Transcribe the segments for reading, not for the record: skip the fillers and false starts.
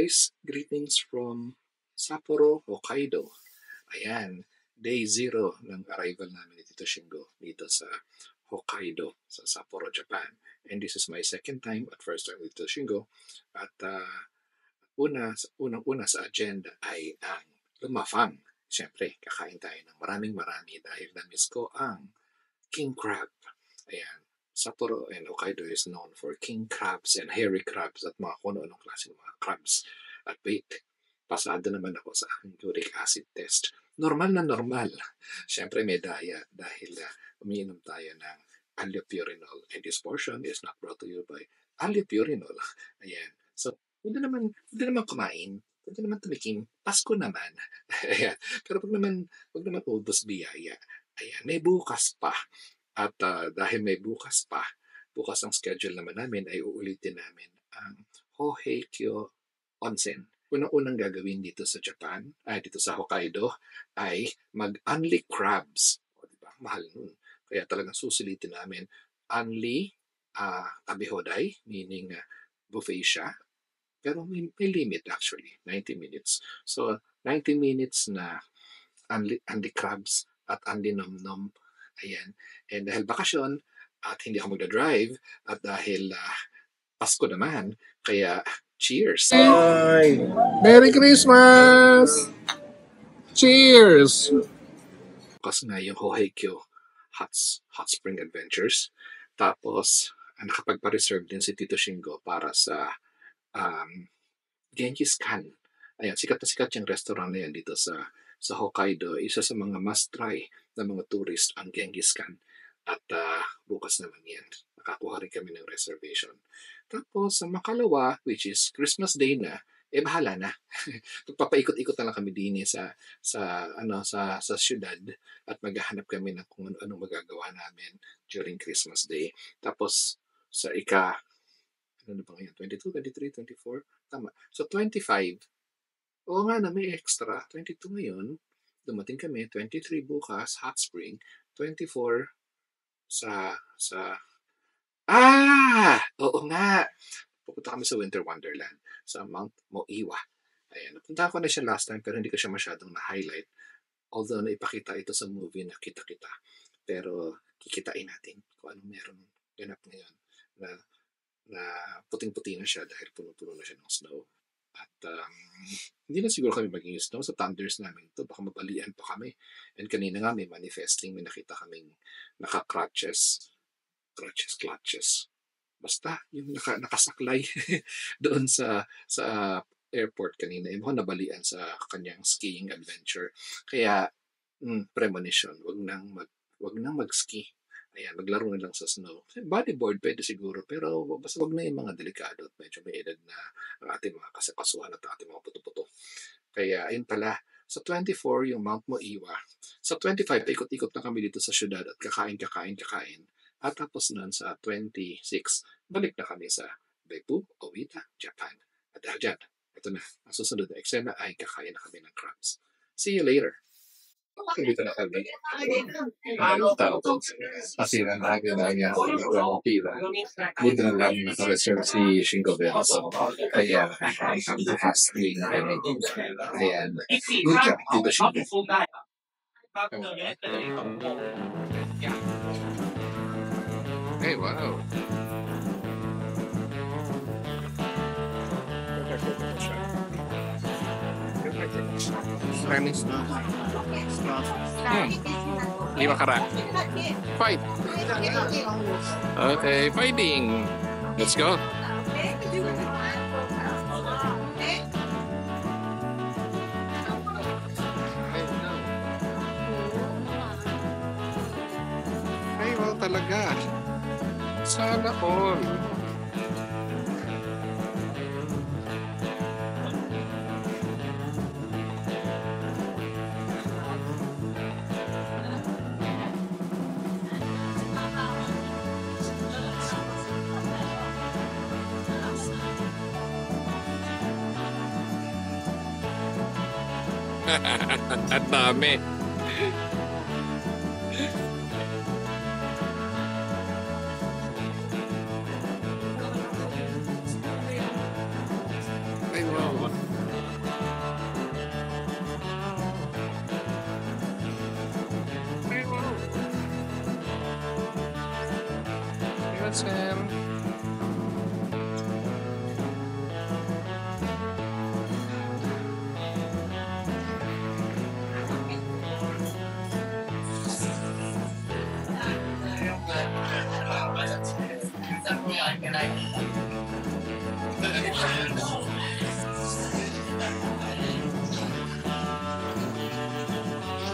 guys, greetings from Sapporo, Hokkaido. Ayan, day 0 ng arrival namin ni Tito Shingo dito sa Hokkaido, sa Sapporo, Japan. And this is my second time at first time with Tito Shingo. At unang-una sa agenda ay ang lumafang. Siyempre, kakain tayo ng marami dahil na-miss ko ang king crab. Ayan, Sapporo and Hokkaido is known for king crabs and hairy crabs at mga kung anong klase ng mga crabs. At wait, pasado naman ako sa aking uric acid test. Normal na normal. Siyempre may daya dahil umiinom tayo ng allopurinol. And this portion is not brought to you by allopurinol. Ayan. So, pwede naman kumain. Pwede naman tumikim. Pasko naman. Ayan. Pero wag naman ubos biyaya. Ayan. May bukas pa. At dahil may bukas pa, bukas ang schedule naman namin ay uulitin namin ang Hoheikyo Onsen. Unang-unang gagawin dito sa Japan, dito sa Hokkaido, ay mag-only crabs. O, diba? Mahal nun. Kaya talagang susulitin namin only abihoday, meaning buffet siya. Pero may limit actually, 90 minutes. So, 90 minutes na only crabs at only nom-nom. Ayan. And dahil bakasyon at hindi ako magdadrive at dahil Pasko naman, kaya cheers! Bye! Merry Christmas! Cheers! Kasi nga yung Hoheikyo Hot Spring Adventures. Tapos, nakapagpa-reserve din si Tito Shingo para sa Genghis Khan. Ayan, sikat na sikat yung restaurant na yan dito sa Hokkaido. Isa sa mga must-try na mga tourist ang Genghis Khan. At bukas naman yan. Nakakuha rin kami ng reservation. Tapos, sa makalawa, which is Christmas Day na, bahala na. Papaikot-ikot na lang kami din sa syudad at maghahanap kami ng kung ano magagawa namin during Christmas Day. Tapos, sa ano ba ngayon? 22, 23, 24? Tama. So, 25. Oo nga na, may extra. 22 ngayon. Dumating kami. 23 bukas, Hot Spring. 24 Oo nga! Pupunta kami sa Winter Wonderland sa Mount Moiwa. Ayan. Napunta ko na siya last time pero hindi ko siya masyadong na-highlight. Although naipakita ito sa movie na kita-kita. Pero kikitain natin kung anong meron ganap ngayon na puting-puti na siya dahil puno-puno na siya ng snow. At hindi na siguro kami maging snow sa thunders namin ito. Baka mabalian pa kami. And kanina nga may manifesting. May nakita kaming naka-clutches. Basta, yung nakasaklay doon sa airport kanina. Mukhang nabalian sa kanyang skiing adventure. Kaya, premonition. Wag nang mag-ski. Ayan, maglaro na lang sa snow. Bodyboard pwede siguro, pero basta wag na yung mga delikado at medyo may edad na ang ating mga kasakasuhan at ating mga puto-puto. Kaya, ayun pala, sa 24, yung Mount Moiwa. Sa 25, ikot-ikot na kami dito sa syudad at kakain. At tapos nun sa 26, balik na kami sa Beppu, Owita, Japan. At dyan, ito na, ang susunod na eksena ay kakain na kami ng crabs. See you later! Dito na kami. Kasi nagagaya ang pila. Buti na lang naka-reserve si Shingo Bells. Kaya, ang fasting. Ayan. Good job, Tito Shingo. Hey, wow. Chinese na. 5 karat. Fight. Okay, fighting. Let's go. Ay, wow talaga. Sana all. At dami. Ay, wow. SM.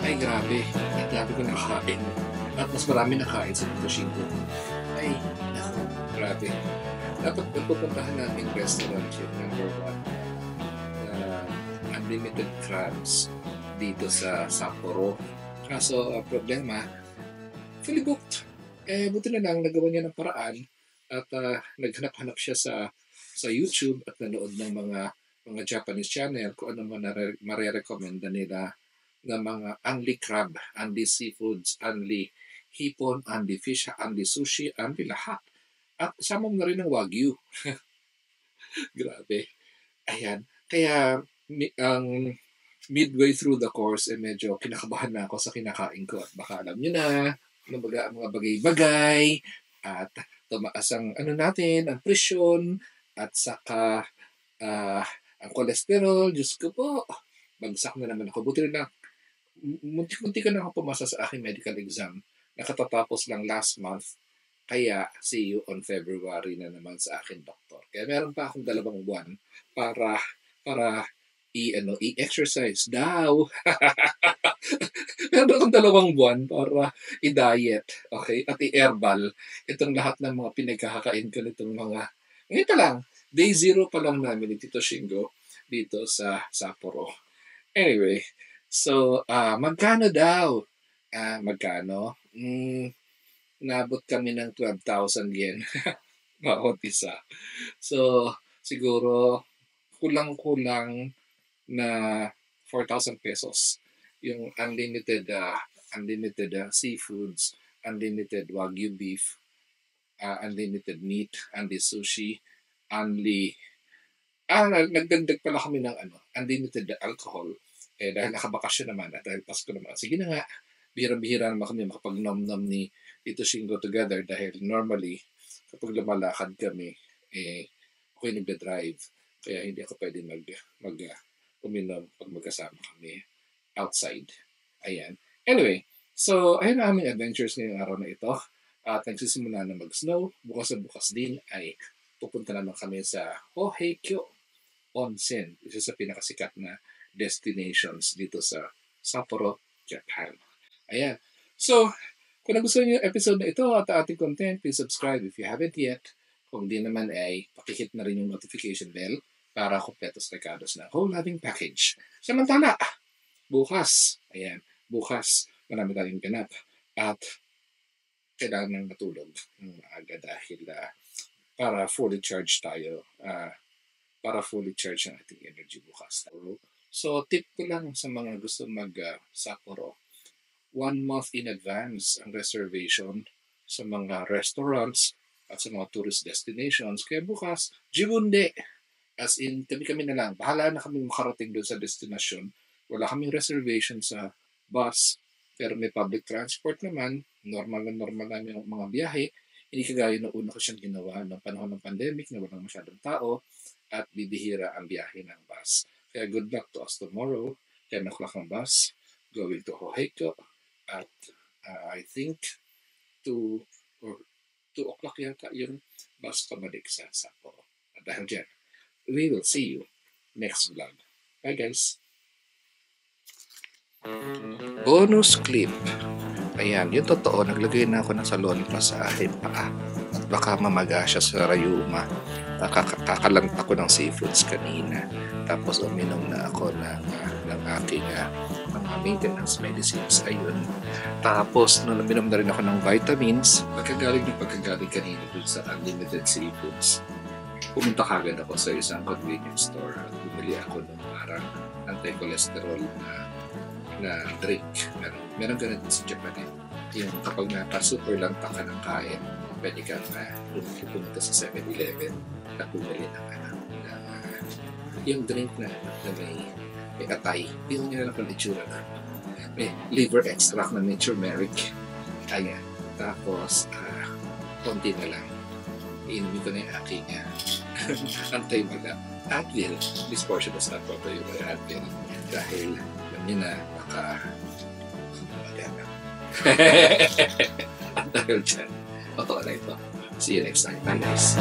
Ay, grabe. Ang dami ko nakain. At mas marami nakain sa Tito Shingo. Ay, naku, grabe. Dapat pupuntahan natin restaurant yung number 1 unlimited crabs dito sa Sapporo. Kaso, problema, fully booked. Buti na lang nagawa niya ng paraan at naghanap-hanap siya sa YouTube at nanood ng mga Japanese channel kung ano man marirekomenda nila na mga unli crab, unli seafoods, unli hipon, unli fish, unli sushi, unli lahat. At sama mo na rin ng wagyu. Grabe. Ayan. Kaya ang midway through the course, medyo kinakabahan na ako sa kinakain ko. At baka alam nyo na, mga bagay-bagay, at tumaas ang natin, ang presyon, at saka ang cholesterol. Diyos ko po, bagsak na naman ako. Buti na lang, munti-munti ka na ako pumasa sa aking medical exam. Nakatatapos lang last month. Kaya, see you on February na naman sa akin doktor. Kaya meron pa akong 2 buwan para i-exercise daw. Meron akong 2 buwan para i-diet. Okay? At i-herbal. Itong lahat ng mga pinagkakain ko nitong mga... Ngayon pa lang, day 0 pa lang namin ni Tito Shingo dito sa Sapporo. Anyway, so, magkano daw? Magkano? Nabot kami ng 12,000 yen. Bawat isa. So, siguro, kulang-kulang na 4,000 pesos. Yung unlimited seafoods, unlimited wagyu beef, unlimited meat, unli sushi, nagdagdag pala kami ng unlimited alcohol. Dahil nakabakasyon naman at dahil Pasko naman. Sige na nga, bihira-bihira naman kami makapag-nom-nom ni Tito Shingo together dahil normally, kapag lumalakad kami, ako'y nagda-drive. Kaya hindi ako pwede uminom pag magkasama kami outside. Ayan. Anyway, so ayan ang aming adventures ngayong araw na ito. At nagsisimula na mag-snow. Bukas na bukas din ay pupunta naman kami sa Hoheikyo Onsen. Isa sa pinakasikat na destinations dito sa Sapporo, Japan. Ayan. So, kung nagustuhan niyo yung episode na ito at ating content, please subscribe if you haven't yet. Kung di naman ay pakihit na rin yung notification bell para kompletos recados ng whole loving package. Samantala, bukas, marami tayong ganap at kailangan ng matulog ng maaga dahil para fully charge tayo, para fully charge ang ating energy bukas. So, tip ko lang sa mga gusto mag-Sapporo, 1 month in advance ang reservation sa mga restaurants at sa mga tourist destinations. Kaya bukas, Jiwunde! As in, kami na lang. Bahala na kami makarating doon sa destinasyon. Wala kaming reservation sa bus, pero may public transport naman. Normal na yung mga biyahe. Hindi kagaya na una ko siyang ginawa noong panahon ng pandemic na walang masyadong tao at bibihira ang biyahe ng bus. Kaya good luck to us tomorrow. 10 o'clock ang bus going to Hoheikyo at I think 2 o'clock yata yung bus pabalik sa Sapporo. At dahil dyan, we will see you next vlog. Bye guys! Bonus clip. Ayan, yung totoo, naglagay na ako ng salon pa sa aking paa. At baka mamaga siya sa rayuma. Kakalanta ko ng seafoods kanina. Tapos uminom na ako ng aking mga maintenance medicines. Ayun. Tapos, nung uminom na rin ako ng vitamins, pagkagaling kanina dun sa unlimited seafoods, pumunta kagad ako sa isang convenience store at bumili ako ng parang anti-cholesterol na drink. Meron ganun sa Japan yung kapag super lang ka ng kain, pwede kang pumunta sa 7-Eleven at bumili ng yung drink na may atay. Tingnan nyo na lang pala itsura na. May liver extract na may turmeric. Ayan. Tapos, konti na lang. iinumin ko na yung aking anti-maga. Advil. This portion is not properly by Advil. Dahil, alam niyo na, baka magana. At dahil dyan, totoo na ito. See you next time. Bye guys.